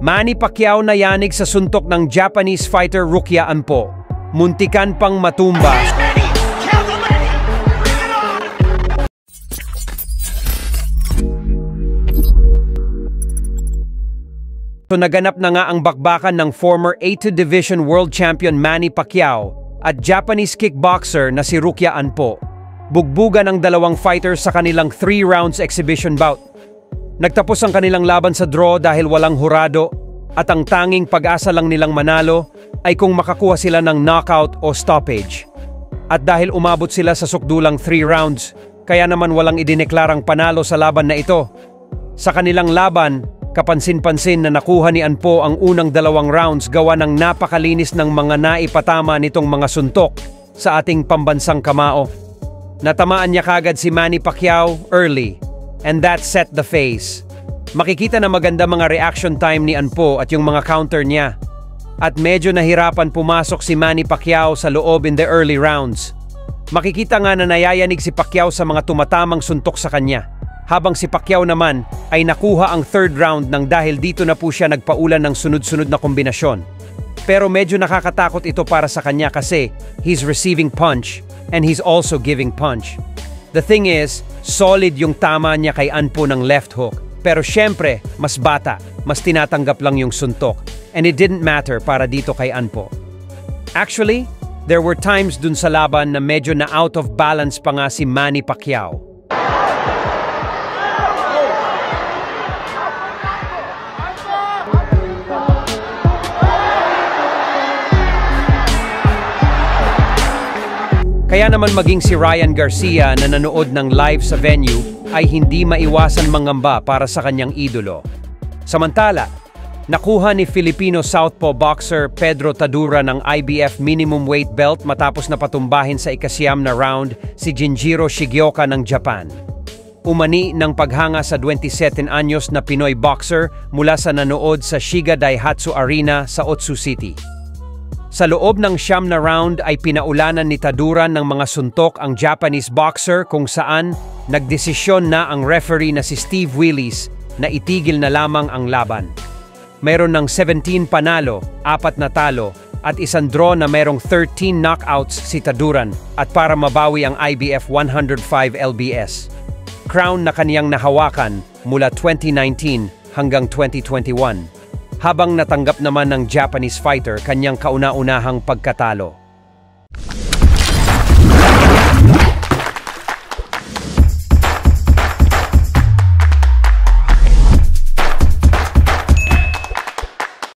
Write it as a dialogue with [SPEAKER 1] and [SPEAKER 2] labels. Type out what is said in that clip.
[SPEAKER 1] Manny Pacquiao nayanig sa suntok ng Japanese fighter Rukia Anpo. Muntikan pang matumba. Naganap na nga ang bakbakan ng former A2 Division World Champion Manny Pacquiao at Japanese kickboxer na si Rukia Anpo. Bugbugan ang dalawang fighters sa kanilang 3 rounds exhibition bout. Nagtapos ang kanilang laban sa draw dahil walang hurado at ang tanging pag-asa lang nilang manalo ay kung makakuha sila ng knockout o stoppage. At dahil umabot sila sa sukdulang 3 rounds, kaya naman walang idineklarang panalo sa laban na ito. Sa kanilang laban, kapansin-pansin na nakuha ni Anpo ang unang 2 rounds gawa ng napakalinis ng mga naipatama nitong mga suntok sa ating pambansang kamao. Natamaan niya kagad si Manny Pacquiao early, and that set the phase. Makikita na maganda mga reaction time ni Anpo at yung mga counter niya. At medyo nahirapan pumasok si Manny Pacquiao sa loob in the early rounds. Makikita nga na nayayanig si Pacquiao sa mga tumatamang suntok sa kanya. Habang si Pacquiao naman ay nakuha ang 3rd round nang dahil dito na po siya nagpaulan ng sunod-sunod na kombinasyon. Pero medyo nakakatakot ito para sa kanya kasi he's receiving punch and he's also giving punch. The thing is, solid yung tama niya kay Anpo ng left hook. Pero syempre, mas bata, mas tinatanggap lang yung suntok. And it didn't matter para dito kay Anpo. Actually, there were times dun sa laban na medyo na out of balance pa nga si Manny Pacquiao. Kaya naman maging si Ryan Garcia na nanood ng live sa venue ay hindi maiwasan mangamba para sa kanyang idolo. Samantala, nakuha ni Filipino southpaw boxer Pedro Tadura ng IBF minimum weight belt matapos na patumbahin sa ika-9 na round si Jinjiro Shigioka ng Japan. Umani ng paghanga sa 27 anyos na Pinoy boxer mula sa nanood sa Shiga Daihatsu Arena sa Otsu City. Sa loob ng 9 na round ay pinaulanan ni Tadura ng mga suntok ang Japanese boxer kung saan nagdesisyon na ang referee na si Steve Willis na itigil na lamang ang laban. Mayroon ng 17 panalo, 4 na talo at isang draw na mayroong 13 knockouts si Taduran at para mabawi ang IBF 105 LBS. Crown na kaniyang nahawakan mula 2019 hanggang 2021. Habang natanggap naman ng Japanese fighter kanyang kauna-unahang pagkatalo.